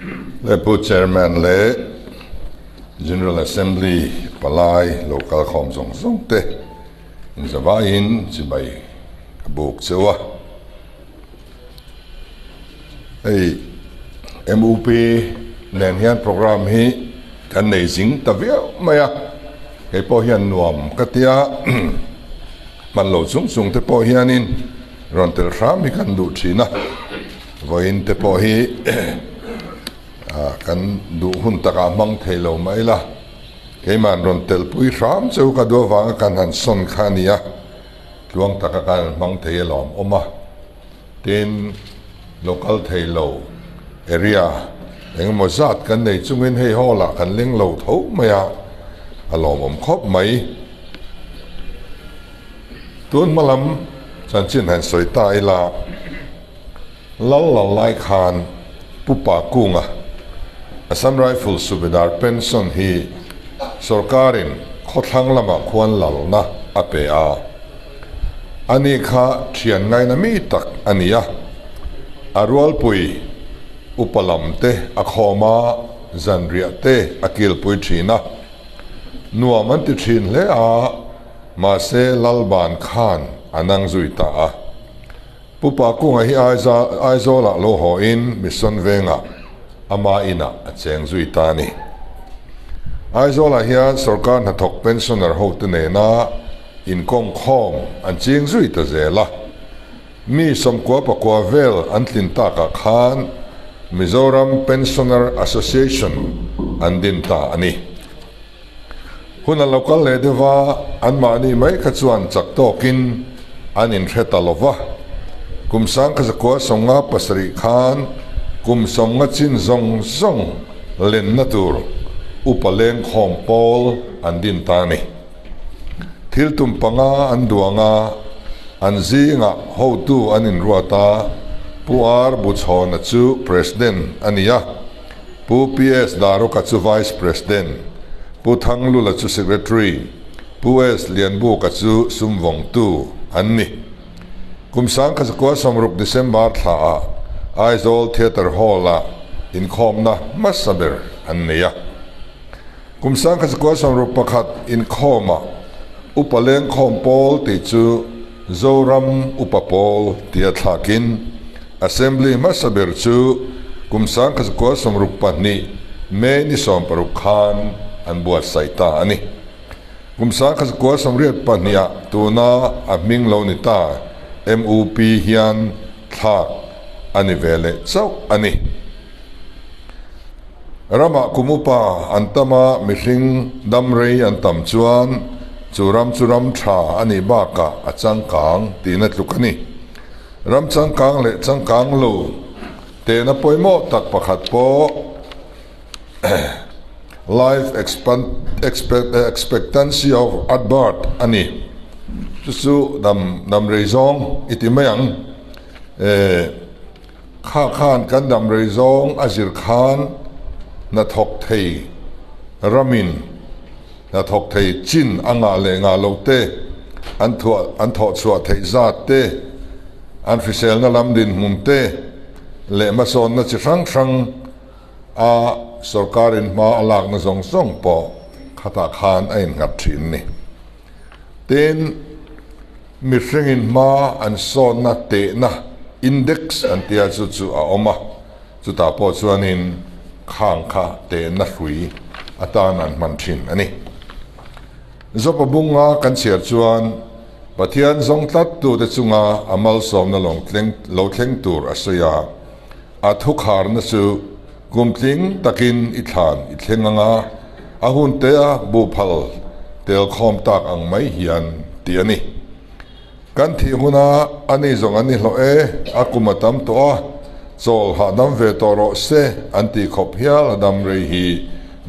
Lepu Chairman Le General Assembly Palai Local Khom Song Song Te Zavain Chibai Kabuk Sewa Hey MUP Nen Hian Program Hi Kan Nei Sing Tavia Maya Hey Po Hian Nuam Katia Man Lo Sung Sung Te Po Hianin Rontel Ram Hi Kan Du China Voin Te Po Hi kan du hun taka mang thelo mai la keman ron tel pui ram cheu ka do wanga kan han son khania luang taka kan mang thelom oma tin local thelo area eng mo zat kan nei chungin hei hola kan leng lo tho maya alom om khop mai tun malam chan chin han soi tai la lal lai khan pupa kunga Assam Rifle Subedar Pension hi Sorkarin Khothlang lama khuan lalna apea ani kha thian ngai na mi tak ania arwal pui upalamte akhoma zanria te akil pui thina nuaman ti thin le a ma se lalban khan anang zuita a pupa kunga hi aizola lo ho in mission venga ama ina cheng zui ta ni aizola hian sarkar na thok pensioner ho te ne na in kong khom an cheng zui ta zela mi somkwa pakwa vel an tlin ta ka khan Mizoram Pensioner Association an din ta ani huna local le dewa an ma ni mai kha chuan chak tokin an in thretalova kumsang kha zakwa songa pasri khan kum songa chin zong zong len natur upaleng khom pol andin tani thil tum panga anduanga anzinga ho tu anin ruata puar buchon chu president ania pu PS daro ka chu vice president pu thanglu la chu secretary pu S lianbu ka chu sumwong tu anni kumsang ka ko somrup December tha Aizol Theatre Hall la in khomna masaber anneya kumsang khasakwa samro pakhat in khoma upaleng khom pol ti chu zoram upapol tia thakin assembly masaber chu kumsang khasakwa samro pani me ni som paru khan an buat saita ani kumsang khasakwa samriat pania tuna aming lo ni ta MUP hian thak ani vele chau ani rama kumupa antama mihring damrei antam chuan churam tha ani baka achangkang tina tlukani ram changkang le changkang lo te na poimo tak pakhat po life expectancy of adbart ani chu dam reizong itimayang khan kan dam reizong azir khan na thok thei ramin na thok thei chin anga le nga lote an tho chua thei zat te an fisel na lamdin mumte le mason na chi rang a sarkarin ma alak na zong song po khata khan ain ngap thin ni ten mihringin ma an son na te na index antia chu a oma chu ta po chuanin khang kha te na hrui atan an man thin ani zopa bunga kan cher chuan pathian zong tlat tu te chunga amal som na lo thleng tur asaya a thukhar na chu kumtling takin ithlenga a hun te a buphal tel khom tak ang mai hian ti ani kan thi huna ani zong ani hlo akumatam to a chol ha dam ve toro se anti khop hial dam rei hi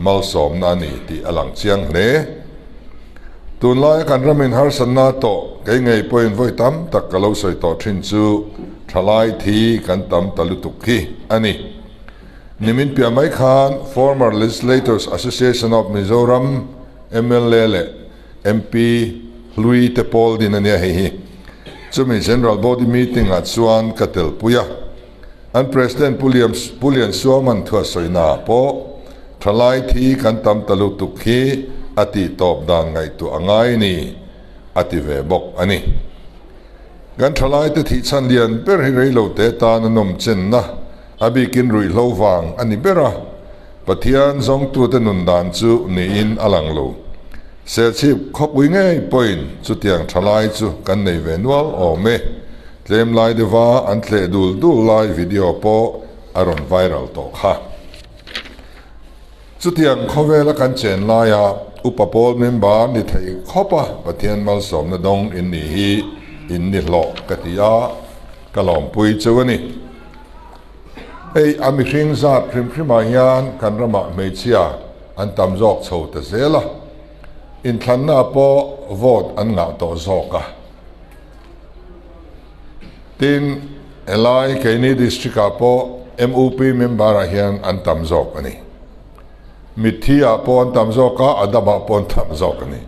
malsom na ni ti alang chiang le tunlai kan ramin har sanna to ke ngei point voi tam tak kalo soi to thin chu thalai thi kan tam talutuk hi ani nimin pia mai khan former legislators association of Mizoram MLA le MP Louis Tepol din ania hi chumi general body meeting at chuan katel puya an president pulian suaman thua soina po thalai thi kan tam talu tukhi ati top dan ngai tu angai ni ati ve bok ani gan thalai te thi chan lian per hi rei lo te ta na nom chen na abi kin rui lo wang ani bera pathian zong tu te nun dan chu ni in alang lo se chip khop wi ngai point chu tiang thalai chu kan nei ve nual o me tlem lai de wa an tle dul lai video po aron viral to kha chu tiang khowela kan chen la ya upapol member ni thei khopa pathian mal som na dong in ni hi in ni lo katia kalom pui chuani ei ami hring zat phrim hian kan rama meichia an tam jok chho ta zela in thlanna po vote an nga to zoka tin elai keini district po MOP member hian an tam jok ani mithia po an tam zoka adaba po an tam jok ani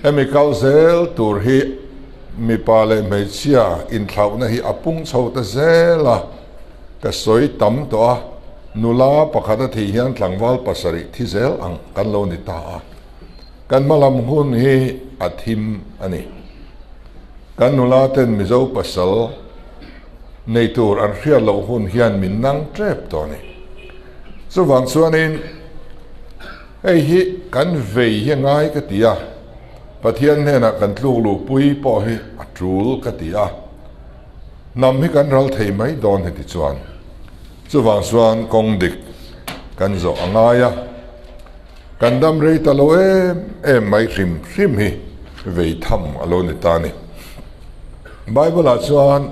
chemical zel tur hi mi pale meichia in thlau na hi apung chho ta zela ka soi tam to a nula pakhata thi hian tlangwal pasari thi zel ang kan lo ni ta kan malam hun hi athim ani kan nula ten mizo pasal nei tur an hrial lo hun hian min nang trep to ni so wang chuanin ei hi kan vei hi ngai ka tia pathian hena kan tluk lu pui po hi atrul ka tia nam hi kan ral thei mai don he ti chuan chu wang chuan kong dik kan zo angaya kan dam rei ta lo em mai hrim hi vei tham alo ni ta ni bible a chuan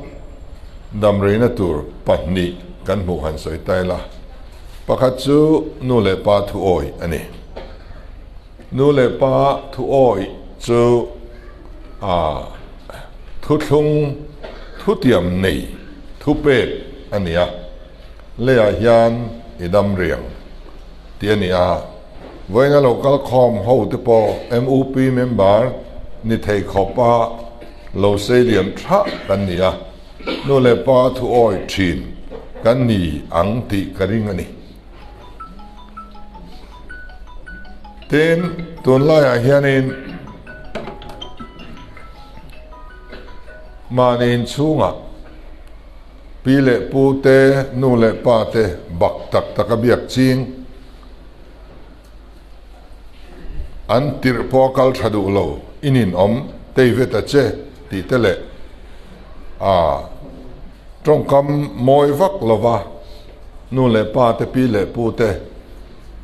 dam rei na tur pahni kan mu han soi tai la pakhat chu nu le pa thu oi ani nu le pa thu oi chu thu thung thu tiam nei thu pet ania le a hian idam riang tiania voina local com ho te po MOP member ni thei khopa lo seliam tha kan nia nu le pa thu oi thin kan ni ang ti karing ani ten tun lai a hianin manin chunga pile pute nu le pa te bak tak takabiak ching an tir pokal thadu lo inin teiveta che ti tele trong kam moi vak lova nu le pa te pile pute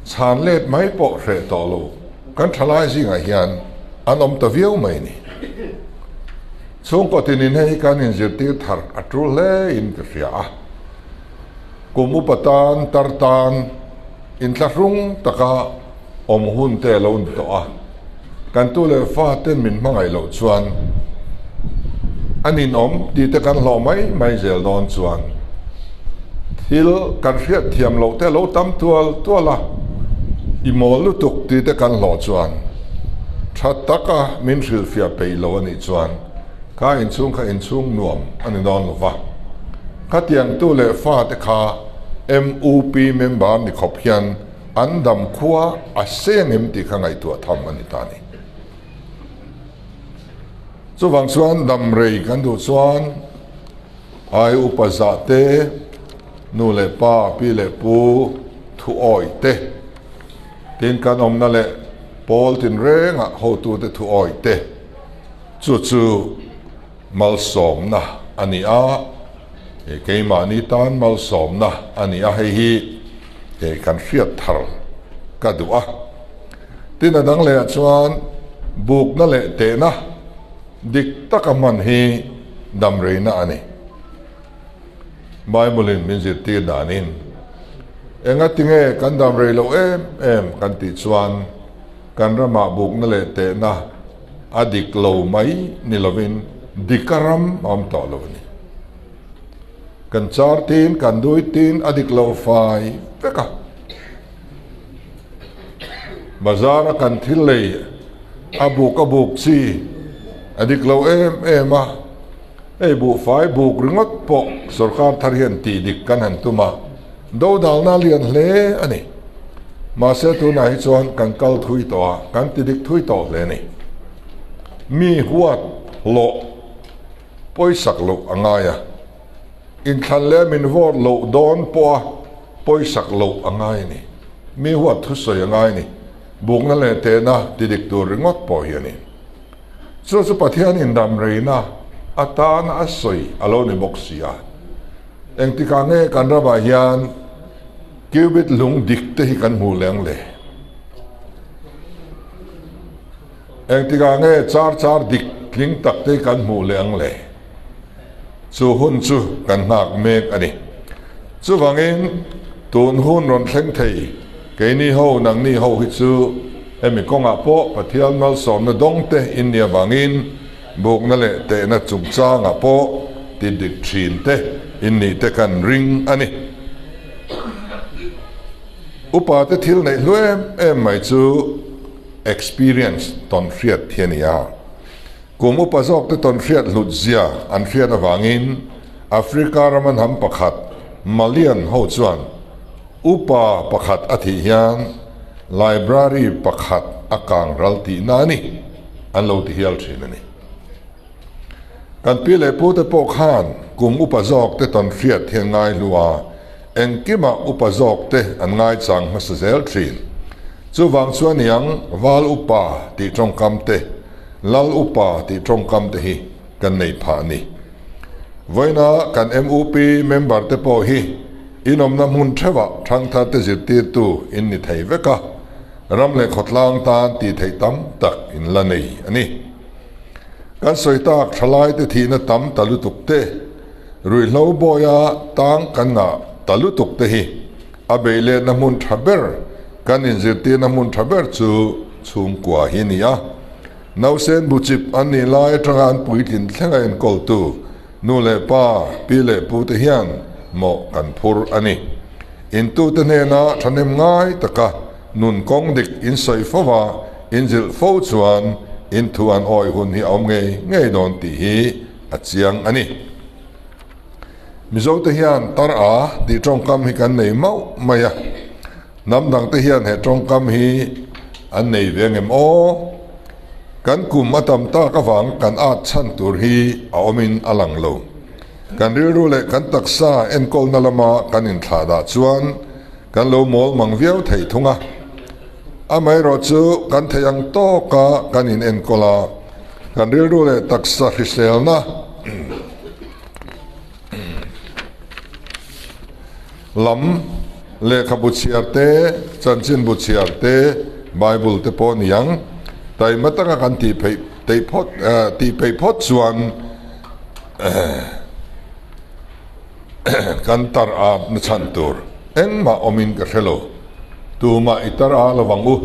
chan let mai po hre to lo kan thalai zinga hian an ta viau mai ni chung ko tinin hei kan in zirti thar atru le in kria kumu patan tartan in tlarung taka hun te lo to a kan tu le fa ten min mangai lo chuan anin ti te kan lo mai zel don chuan thil kan hriat thiam lo te lo tam tuala imol lu tuk ti te kan lo chuan that taka min hril fia pe lo ani chuan ka in chung nuam ani don lova ka tiang tu le fa te kha MOP member ni khop hian an dam khuwa a sengem ti kha ngai tu tham ani ta ni chu wang chuan dam rei kan du chuan ai upaza te nu le pa pi le pu thu oi te tin kan na le pol tin renga ho tu te thu oi te chu mal som na ani a ke mani tan mal som na ani a hi kan hriat thar ka du a tin adang le chuan buk na le te na dik takaman hi dam rei na ani bible in min zit ti danin enga tinge kan dam rei lo em kan ti chuan kan rama buk na le te na adik lo mai ni lovin dikaram to lo ni kan char tin kan dui tin adik lo fai peka bazara kan thil le abuk si adik lo em ei bu fai buk ringot po sarkar tharian ti dik kan han tuma do dal na lian hle ani ma se tu na hi chuan kan kal thui to kan ti dik thui to hle ni mi huat lo poi sak lo angaya in than le min vor lo don po poi sak lo angai ni mi huat thu soi angai ni buk na le te na ti dik tur ringot po hi ani chu pathian in dam reina atan asoi alone boxia eng ti ka nge kan ra ba hian kibit lung dik te hi kan mu leng le eng ti ka nge char dik ling tak te kan mu leng le chu hun chu kan nak mek ani chu wangin tun hun ron thleng thei ke ni ho nang ni ho hi chu emi konga po pathian mal som na dong te in nia wangin buk na le te na chung chang a po ti dik thin te in ni te kan ring ani upa te thil nei luem em mai chu experience ton riat thiania kum upa zok te ton riat lutzia an riat awangin Africa raman ham pakhat malian ho chuan upa pakhat athi hian library pakhat akang ralti nani an lo ti hial thin ani kan pile pu te po khan kum upazok te ton riat thian ngai lua engkima upazok te an ngai chang ma sa zel thin chu wang chuan yang wal upa ti trong kam te lal upa ti trong kam te hi kan nei pha ni voina kan MUP member te po hi inom na mun thewa thang tha te zir ti tu in ni thei veka ram le khotlang tan ti thei tam tak in la nei ani kan soi tak thalai te thi na tam talu tuk te rui lo boya tang kan na talu tuk te hi abele na mun thaber kan in zir ti na mun thaber chu chung kwa hi ni ya nau sen bu chip an ni lai trangan puitin thlenga en kol tu nu le pa pi le pu te hian mo kan phur ani in tu te ne na thanem ngai taka nun kong dik in soi fowa in zil fo chuan in thu an oi hun hi om ngei don ti hi achiang ani mizo te hian tar a di trong kam hi kan nei mau maya nam dang te hian he trong kam hi an nei vengem o kan kum atam ta ka wang kan at chan tur hi a omin alang lo kan ru le kan taksa en kol na lama kan in thla da chuan kan lo mol mang viau thei thunga amai ro chu kan theyang to ka kan in en kola kan ru le taksa hisel na lam le khabuchiarte chanchin buchiarte bible te pon yang tai matanga kan ti phei phot chuan kan tar a na chan tur eng ma omin ka hello tu ma itar a lawangu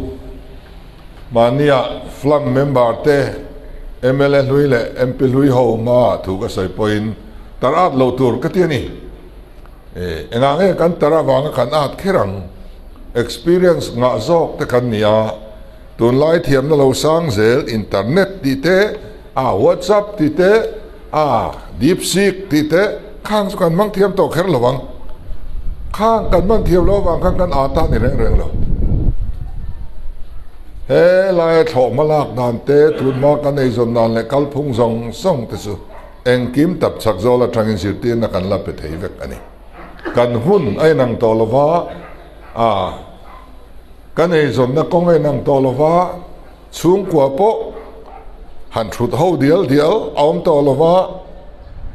mania flam member te MLA luile MP lui ho ma thu ka sai point tar a lo tur ka ti ni enga nge kan tara wanga kan at khirang experience nga zok te kan nia tun lai thiam na lo sang zel internet ti te WhatsApp ti te DeepSeek ti te khang kan mang thiam to kher lawang khang kan mang thiam lo wang khang kan ata ni reng lo he lai tho malak dan te tun ma kan ei zon nan le kal phung zong song te su eng kim tap chak zo la tangin sir tin na kan la pe thei vek ani kan hun ai nang to lova kan ei zon na kong ai nang to lova chung kwa po han thut ho dial aum to lova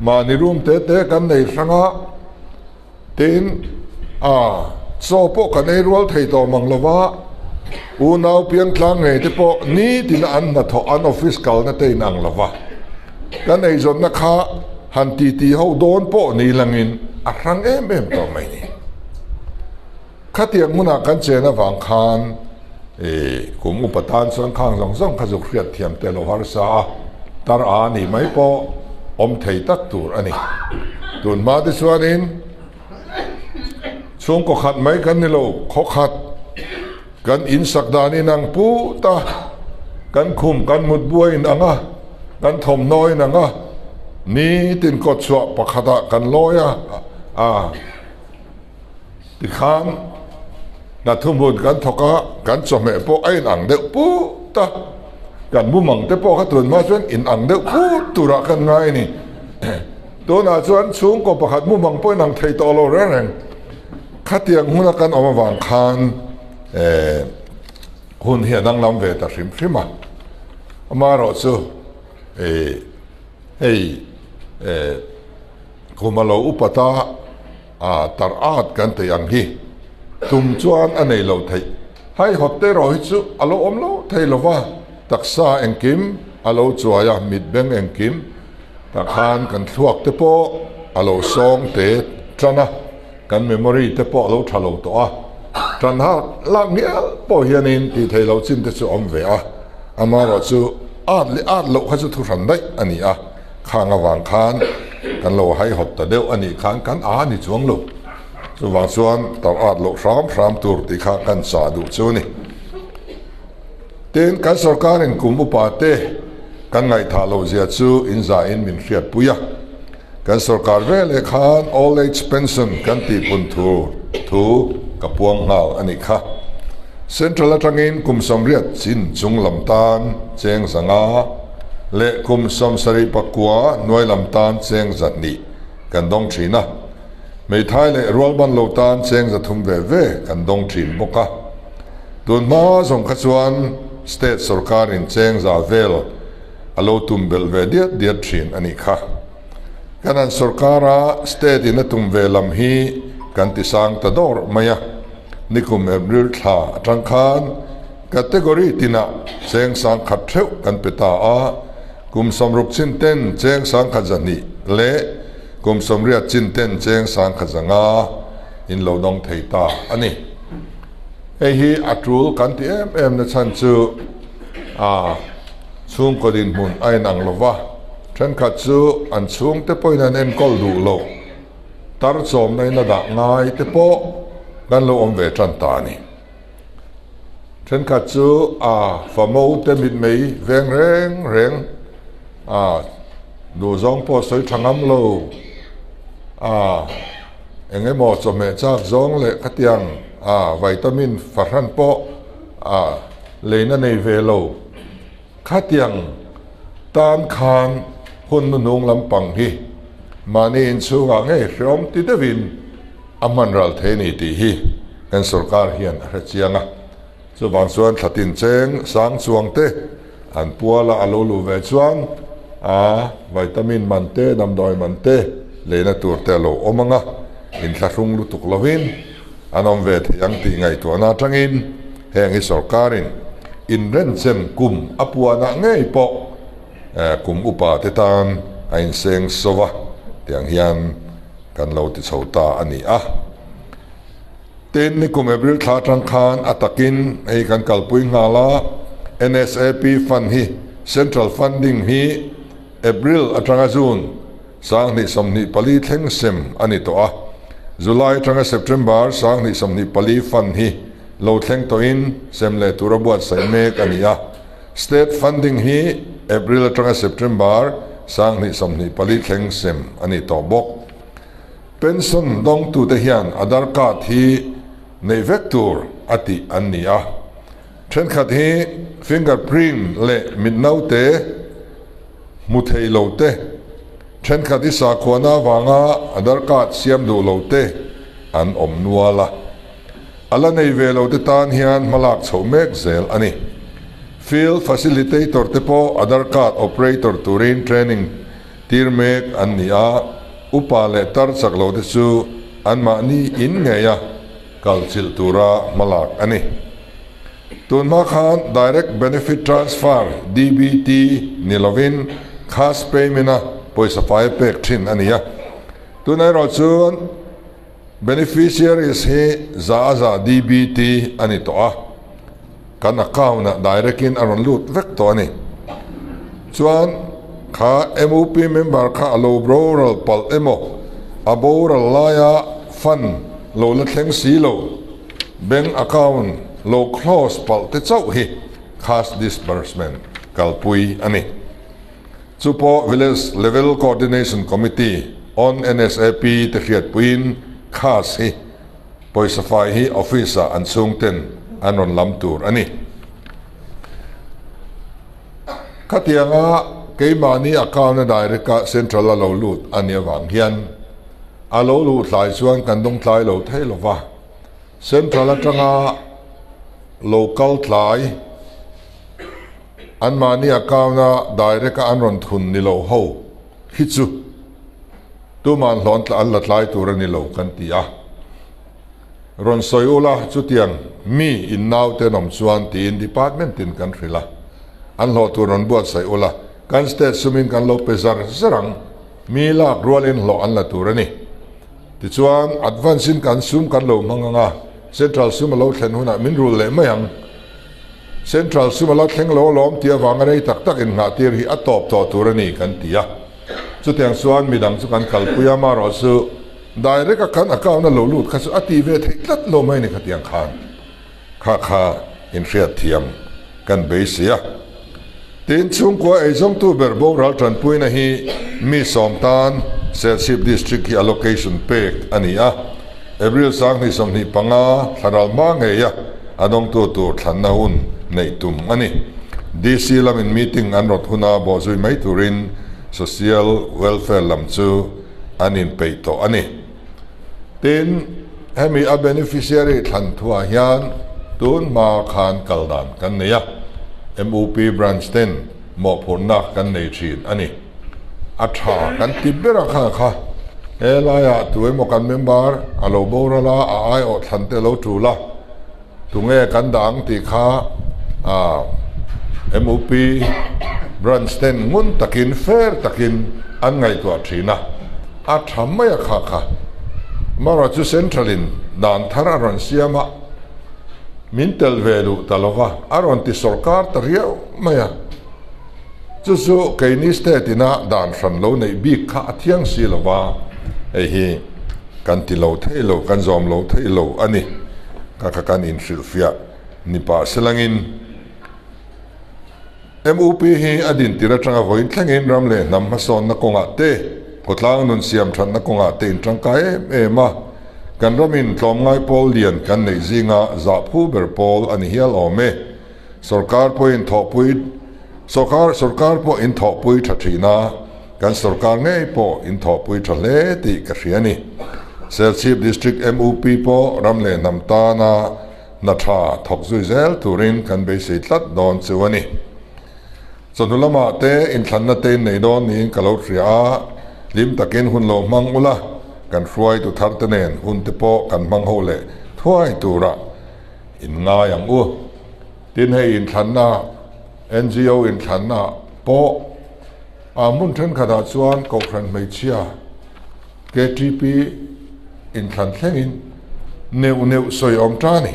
ma ni room te kan nei sanga tin so po kan ei rual thei to mang lova u nau pian tlang nge te po ni tin an na tho an office kal na te nang lova kan ei zon na kha han ti ho don po ni langin a rang em to mai ni khatiang muna kan chena wang khan kum upatan son khang zong kha zuk riat thiam te lo har sa tar a ni mai po om thei tak tur ani tun ma de suanin chung ko khat mai kan ni lo kho khat kan in sakdani nang pu ta kan khum kan mut buai in anga kan thom noi nanga นี่ตินกดสวปขดากันลอยติขานนัดทุ่มบุญกันทกะกันสมัยพวกไอ้หนังเด็กปุ๊ตากันบุมังแต่พวกเขาตุนมาชวนอินอังเด็กปุ๊ตุระกันไงนี่ตัวน่าชวนสูงก็ประคัดบุมังพวกนังไทยตอโลเร่งขัดยังหุ่นกันออกมาวางคานหุ่นเฮียนังลำเวตาชิมชิมามาเราสู้คุมาเราอุปตาตรอาดกันแต่ยังฮีตุมจวนอันนี้เราไทยให้หดเตรอฮิจุอโลอมโลไทยเราว่าตักษาเองกิมอโลจวยมิดเบงเองกิมตักหานกันทวกเตโปอโลซองเตจันนะกันเมมโมรีเตโปอโลทะโลตัวจันฮะลังเงี้ยปอเฮียนินที่ไทยเราจินเตจุอมเวะอามาเราจูอาดโลเขาจะทุรันได้อันนี้ข้างวางคานกันโลให้หดแต่เดียวอันนี้ข้างกันนี่จวงโลส่วนส่วนต่ออาดโลพร้อมตัวที่ข้ากันสาดูจูนี่เต็นกันสกัดกุมอุปาเตกันไงทาโลเจียจูอินซาอินมินเฟียดปุยะกันสกัดเวลคาน all age pension กันตีปุ่นทูกับพวงเงาอันนี้ค่ะเซ็นทรัลทางอินกุมสมเรียดจินจุงลำตาลเจงสังอาเละกุมสมสริปกัวหน่วยลำตาลเจงจัดนี้กันดงชีนะไม่ท้ายเลยรัวบันโลตานเจงจะทุ่มเวกันดงชีนบกะตุนมาส่งขจวนสเตทสการอินเจงจะเวลอโลตุมเบลเวเดียดชีนอันนี้ค่ะกันนั้นสการะสเตทอินตุมเวลำฮีกันติสังตดอร์มายะนิคุมเอบริลท่าจังคานแคตตากรีตินะเจงสังขัดเทวกันเปตากุมสมรุกจินเต้นเจงสังขจันนีเละกุมสมเรียจินเต้นเจงสังขจังอินโลดงเทตาอันนี้ฮีอัตรูกันที่เอ็มนะฉันจูช่วงกดินมุนไอนังโลวะฉันขัดจูอันช่วงเตปอยนันเอ็นกอลดูโลตารสมในนาดง่ายเตปกันโลอมเวจันตานีฉันขัดจูฟามูเตมิดไม่เวงเร่งดูจงพอสวยทั้งอัมโลเอ็งไอหมอจมเมจากจงเละขัดยังวิตามินฟารันโปเลนในเวโลขัดยังตามคานคนนุ่งลำปังฮีมานี่อินสูงไงรอมติดวินอามันรัลเทนีตีฮีกันสุรการเฮียนรัชยังส่วนบางส่วนขัดตินเจงสังสวงเตอันปัวละอโลลูเวชวนวิตามินมันเตน้ำดอยมันเตเลนตัวเตโลอมังอินทรุงลุตุกลวินอันอมเวทยังตีไงตัวนาจังอินแห่งอิสรการินอินเรนเซมกุมอปัวนักไงปอกุมอุปาเตตานอินเซงสวะเตียงเฮียนกันเราติดสาวตาอันนี้เต้นนิคุมเอบริลท่าจังคานอัตกินไอ้กันกัลปุยงาลา NSAP ฟันฮี Central Funding ฮีเอบริลอัตรังจูนสร้างนิสมนิปลีเทงเซมอันนี้ตัวจุลายจังเซปเทมเบอร์สร้างนิสมนิปลีฟันฮีโลเทงตัวอินเซมเลตุระบวดใส่เมกอันนี้State Funding ฮีเอบริลจังเซปเทมเบอร์สร้างนิสมนิปลีเทงเซมอันนี้ตัวบกเป็นส่วนดงตุเทียนอดาร์กาที่ในเวกตอร์อติอันนี้เช่นขัดที่ฟิงเกอร์พรินต์เละมิดนาเตมุทเฮโลเตเช่นขัดที่สาขวานาวางอดาร์กาเสียมดูโลเตอันอมนัวละอัลในเวลโลเตตานเฮียนมาลักโฉมเมกเซลอันนี้ Field Facilitator เตโปอดาร์กา Operator ตูริน Training ทีร์เมกอันนี้อุปาเลตัร์สักโลเตซูอันมานีอินเงียกัลซิลตูรามาลักอันนี้ตุนมาขาน Direct Benefit Transfer DBT นิลวินคาสเปย์มินะปอยสฟายเปิกชินอันนี้ตุนไอรอจูน Beneficiaries เฮซา DBT อันนี้ตัวกันนักข่าวนะ Direct in อรุณลุดเวกตัวนี้ส่วนข้า MOP member ข้าโลบรอรัลปัลเอโมอโบรัลลายาฟันโลละเทงสีโลแบงก์ account โล close ปัลเตเจ้าฮี cash disbursement กัลปุยอันนี้ chupo village level coordination committee on NSAP te khiat puin khas hi poisa fai hi officer an sungten anon lam tur ani khatianga keimani account direct central lo lut ani wang hian alo lu thlai chuan kan dong thlai lo thei lova central atanga local thlai an mani account direct anron thun ni lo ho hi chu tu man hlon tla an la thlai tur ani lo kan tia ron soyula chutiang mi in now te nom chuan ti in department in country la an lo tu ron buat sai ula kan state sumin kan lo pesar sarang mi la rual in lo an la turani ti chuan advance in kan sum kan lo manganga central sum lo thlen huna min rule le mayang central sum lo thleng lo lom tia wangarei tak tak in nga tir hi atop to turani kan tia chutiang chuan midang chu kan kalpuya ma ro su direct kan account lo lut khasu ati ve theilat lo mai ni khatiang khan kha in riat thiam kan beisia tin chung ko ezong tu berbo ral tran puina hi mi somtan selship district hi allocation pack ania april sang ni som ni panga tharal ma nge ya adong tu thanna hun nei tum ani dc lam in meeting an rot huna bo zui mai turin social welfare lam chu anin peito ani tin hemi a beneficiary than thua hian tun ma khan kaldan kan neya MOP branch 10 mo phorna kan nei thin ani atha kan tibera kha elaya tuwe mo kan member alo borala ai o thante lo tula tunge kan dang ti kha MOP branch 10 ngun takin fair takin an ngai to thina atha maya kha mara chu centralin dan thara ron siama mintel velu talova aron ti sarkar tario maya chu kaini state ina dan ran lo nei big kha athiang silova hi kan ti lo thelo kan zom lo thelo ani ka kan in silfia ni pa selangin MOP hi adin tira tanga voin thlangin ramle nam ma son na konga te kotlang nun siam than na konga te in tangkai ma kan ramin tlom ngai pol lian kan nei zinga za phu ber pol ani hial ome sarkar po in thopui sarkar po in thopui thathina kan sarkar ngai po in thopui thale ti ka hriani selship district MOP po ramle namta na tha thokzui zel turin kan be sei tlat don chuani sonulama te in thanna te nei don ni kalotria lim takin hun lo mang ula kan fruai tu thar tenen hun te po kan mang ho le thuai tura in nga yang u tin hei in thanna NGO in thanna po amun then khada chuan ko khran mai chia KTP in than thlengin neu soi om tani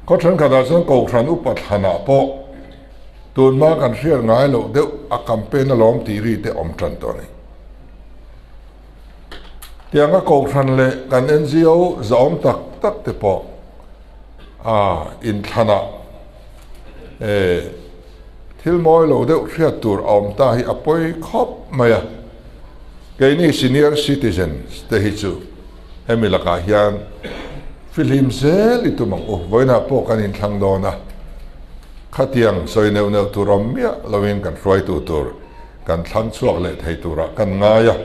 ko then khada chuan ko khran upat hana po tun ma kan hrial ngai lo deuh a campaign alom ti ri te om tran to ni tianga ko than le kan NGO zom tak te po in thana thil moi lo deuh hriat tur om ta hi apoi khop maya keini senior citizens te hi chu hemilaka hian film zel itumang voina po kan in thlang dona khatiang soi neu turam mia lovin kan roi tur kan thlang chuak le thei tura kan ngaya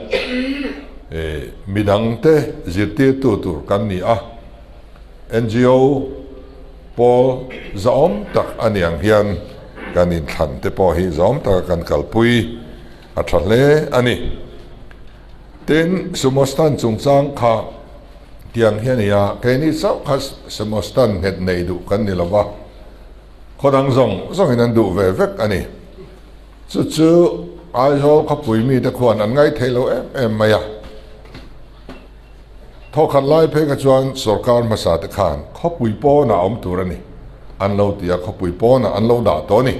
midang te zirti tur kan ni NGO pol zom tak aniang hian kan in than te po hi zom tak kan kalpui athale ani ten sumostan chungchang kha tiang hian ya keini sau khas sumostan het nei du kan ni lawa khodang zong in an du ve vek ani chu ai ho khapui mi te khwan an ngai thelo em maya thokan lai phe ka chuan sarkar masa te khan khopui po na om turani an lo tia khopui po na an lo da to ni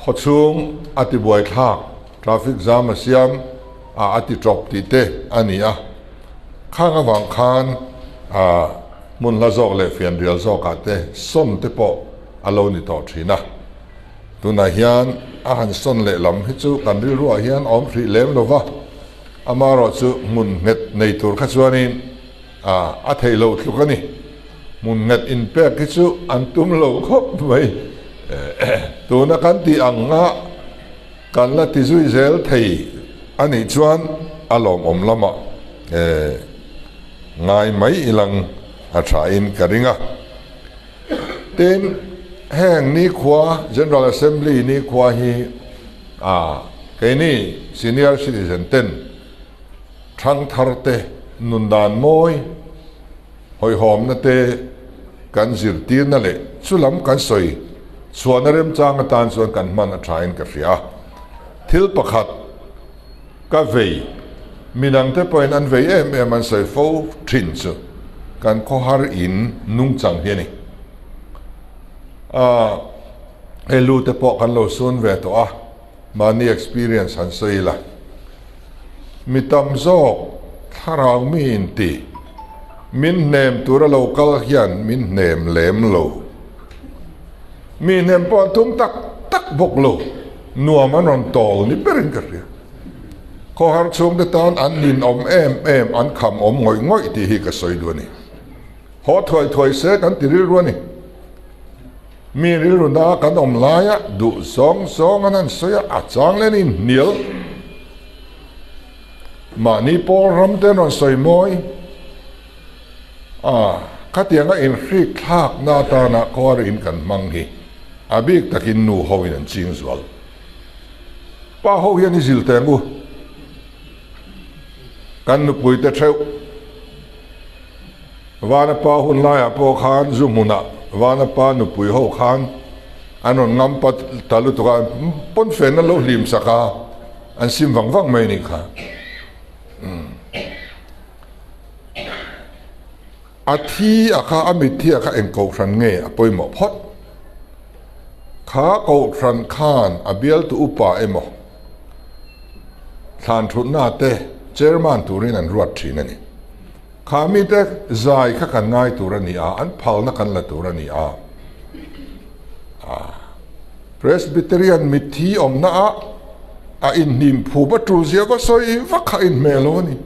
khochung ati boi thak traffic jam asiam ati drop ti te ania khanga wang khan mun la zok le fian rial zok ate som te po alo ni to thina tu na hian a han son le lam hi chu kan ri ru hian om thri lem lova amaro chu mun nget nei tur kha chuanin a thei lo thlu ka ni mun nget in pe ki chu an tum lo khop mai tu na kan ti anga kan la ti zui zel thei ani chuan alom om lama ngai mai ilang a tha in karinga ten heng ni khwa General Assembly ni khwa hi cái ni senior citizen ten thang thar te nun dan moi hoi hom na te kan zir tir na le chulam kan soi chuan rem chang tan chuan kan man a thain ka ria thil pakhat ka vei minang te point an vei em an soi fo thin chu kan kho har in nung chang hi ni elu te po kan lo sun ve to mani experience han sei la mitam zo tharang mi in ti min nem tura local hian min nem lem lo mi nem pon tum tak bok lo nuam an on tol ni perin ka ria ko har chung de tan an nin om em an kham om ngoi ti hi ka soi du ni ho thoi se kan ti ri ru ni mi ri ru na kan om la ya du song an soya a chang le ni nil ma ni por ram te non soi moi ka tianga in hrik thak na ta na kor in kan mang hi abik takin nu ho in ching zwal pa ho hian zil tengu kan nu pui te theu wana pa hun la ya po khan zumuna wana pa nu pui ho khan anon ngam pat talu to kan pon fen na lo lim saka an sim wang mai ni kha athi akha amit thi akha engko thran nge apoi mo phot kha ko thran khan abial tu upa emo than thun na te chairman turin an ruat thin ani kha mi te zai kha kan ngai turani an phal na kan la turani Presbyterian mithi om na a in nim phu ba tru zia ko soi va kha in meloni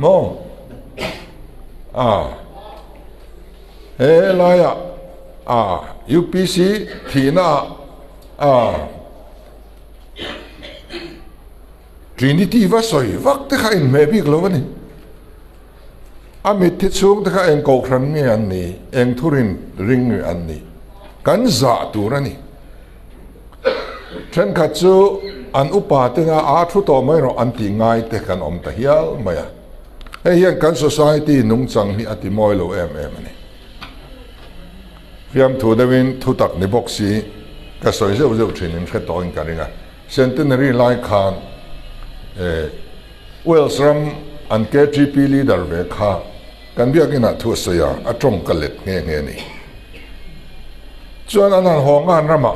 mo he la ya UPC thina Trinity va soi vak te kha in me bi lo ni amit thi chung te kha eng ko khran nge an ni eng thurin ring an ni kan za turani chen kha chu an upa te na thu to mai ro an ti ngai te kan om ta hial maya hian kan society nung chang hi ati moi lo em ani fiam thu dawin thu tak ni boxi ka soi zo thinin kha to in karinga centenary lai khan Wales ram an KGP leader ve kha kan biakina thu soya atong kalet nge ni chuan an hongan rama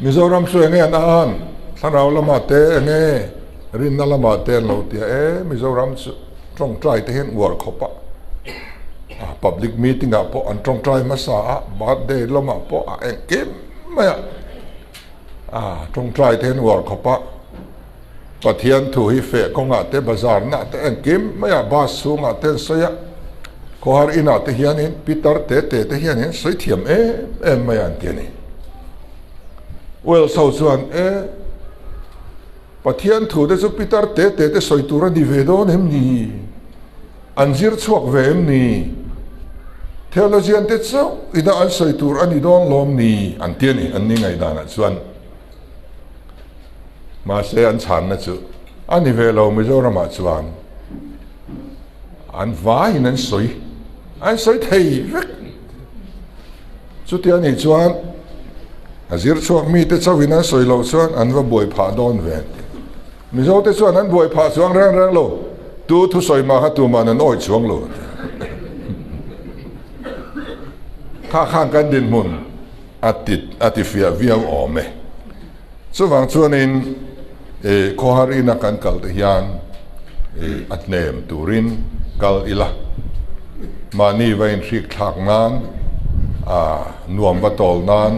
Mizoram su nge an tharau lama te nge rin na lama te lo tia Mizoram su trong trai te hen war khopa public meeting po an trong trai masa birthday lama po en kim maya trong trai te hen war khopa pathian thu hi fe ko nga te bazar na te en kim maya ba su nga te soya ko har ina te hian in Peter te hian in soi thiam em maya an tiani well so chuan pathian thu de chu Peter te soi tura ni ve don hem ni anjir chuak ve em ni theologian te chu ida an soi tur ani don lom ni an tiani an ni ngai dana chuan ma se an chan na chu ani ve lo Mizoram chuan an vai nan soi thei vek chu ti ani chuan azir chuak mi te chawin an soi lo chuan an va boi pha don ve Mizo te chuan an boi pha chuang rang lo tu thu soi ma ha tu man an oi chuang lo kha khang kan din mun ati fia viam ome chu wang chuan in ko harina kan kal te hian atnem turin kal ila mani vain thik thak nan nuam batol nan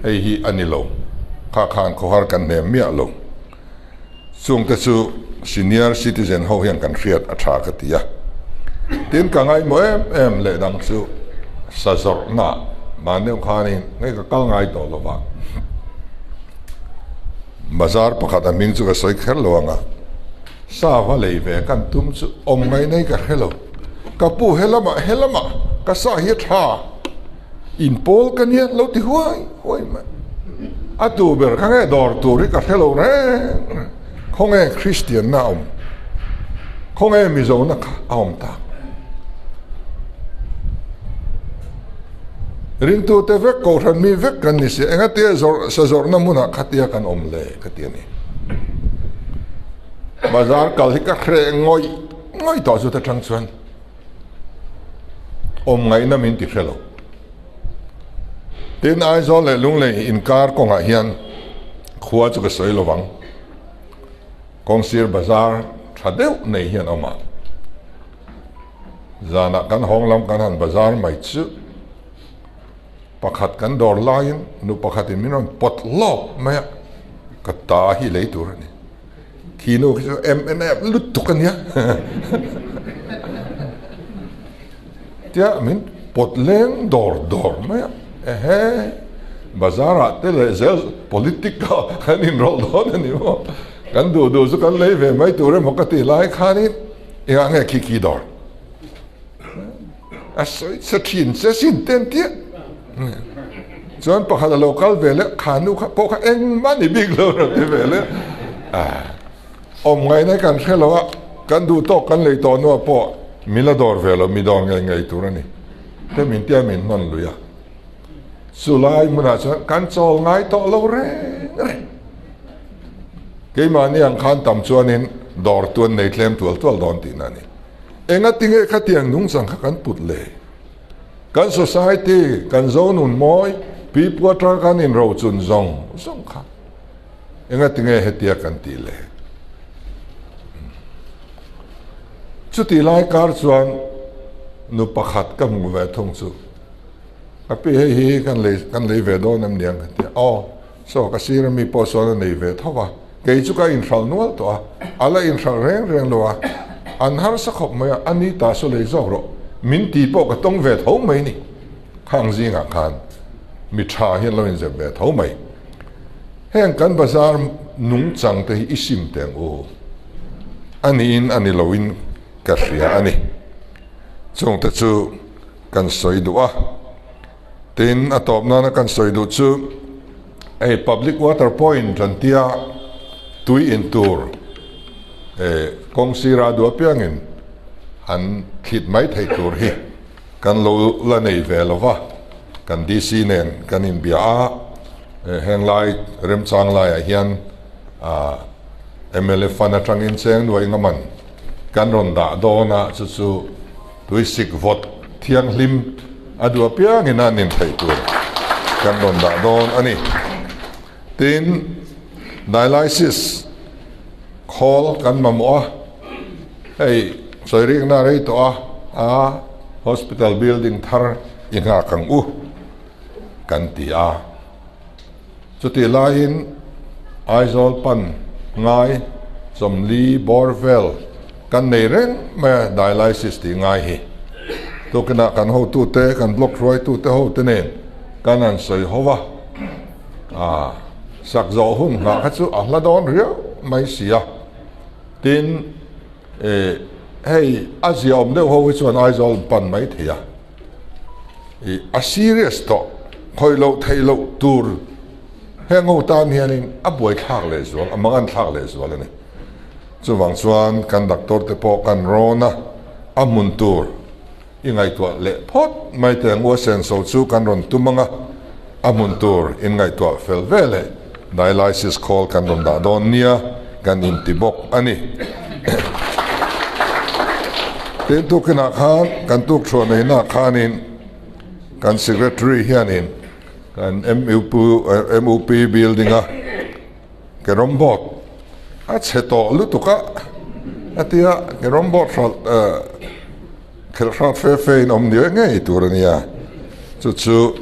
hei hi anilo kha khan khohar kan ne mi alo chung te chu senior citizen ho hian kan riat a tha ka tia tin ka ngai mo em le dang chu sa zor na ma ne khanin ngai ka kal ngai to lo ba bazar pakhat aming chu ka soi kher lo anga sa va lei ve kan tum chu om ngai nei ka hello ka pu helama ka sa hi tha in pol kan ya lo ti huai ma atu ber ka ngai dor tu ri ka hello re không nghe Christian na om không nghe mi zo na om ta ring tu te vek ko ran mi vek kan ni se enga te zor sa zor na muna khatia kan om le khatia ni bazar kal hi ka khre ngoi to zu ta thang chuan om ngai na min ti khelo tin ai zo le lung le in kar ko nga hian khuwa chu ka soi lo wang kong sir bazar thadeu nei hian oma zana kan honglam kan han bazar mai chu pakhat kan dor lain nu pakhat in minon pot lop ma ka ta hi lei tur ni kino MNF lut tu kan ya tia min pot leng dor ma bazar te le zel politika kan in rol don ni mo kan du zu kan lei ve mai tur mo ka ti lai khanin ya nge ki dor a soi sa thin se sin ten tia chuan pakhat a local vele khanu kha po kha eng mani big lo ra te vele om ngai na kan khelo kan du to kan lei to no po milador velo mi dor ngai turani te min tia min non lu ya sulai muna chuan kan chol ngai to lo re ke mani ang khan tam chuanin dor tuan nei tlem tual don ti nani enga tinge khatiang nung sang kan put le kan society kan zone un moi people tra kan in ro chun zong kha enga tinge hetia kan ti le chuti lai kar chuan nu pakhat ka mu ve thong chu api hi kan le ve do nam niang ka so ka sir mi po so nei ve thawa ke chu ka in thal nual to ala in thal reng lo an har sa khop ma ani ta so le zo ro min ti po ka tong ve tho mai ni khang ji nga khan mi tha hian lo in ze ve tho mai heng kan bazar nung chang te isim teng o ani loin ka ria ani chung te chu kan soi du tin atop na kan soi du chu a public water point rantia tui in tur kong sira du apiangin an khit mai thei tur hi kan lo la nei velova kan DC nen kan in bia heng lai rem chang lai hian MLF fana tang in cheng noi ngaman kan ron da dona chu tui sik vot thiang hlim adu apiangin anin thei tur kan ron da don ani tin dialysis call kan mamua hey soiring na rei to hospital building thar inga kang kan ti chuti lain aizol pan ngai somli borvel kan nei reng ma dialysis ti ngai hi to kana kan ho tu te kan block roi tu te ho te ne kan an soi hova sak zo hun nga kha chu la don rio mai sia tin hey aziom de ho which one aizol pan mai thia a serious to khoilo thailo tur hengo tan hianin a boi thak le zo amangan thak le zo le ni chuwang chuan kan doctor te po kan rona amun tur ingai to le phot mai te ngo sen so chu kan ron tumanga amun tur in ngai to fel vele dialysis call kan ron da don nia kan in tibok ani te tu kana khan kan tu thro nei na khanin kan secretary hianin kan MUP building ke rombot a cheto lutuka atia ke rombot khelrat fe om ni nge turania chu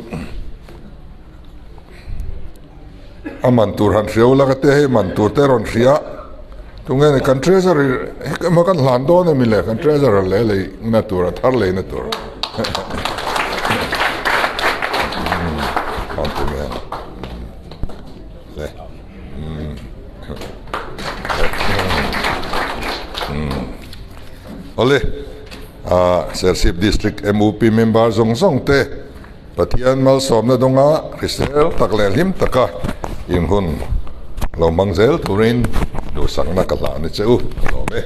aman tur han riau la ka te he man tur te ron ria tunga ne kan treasury ma kan hlan do ne mi le kan treasurer le le na tur thar le na tur kan tu me le ole Sersip District MOP member zong zong te Pathian mal som na donga Christel taklel him taka in hun lo mangzel turin do sang na kala ni cheu lo me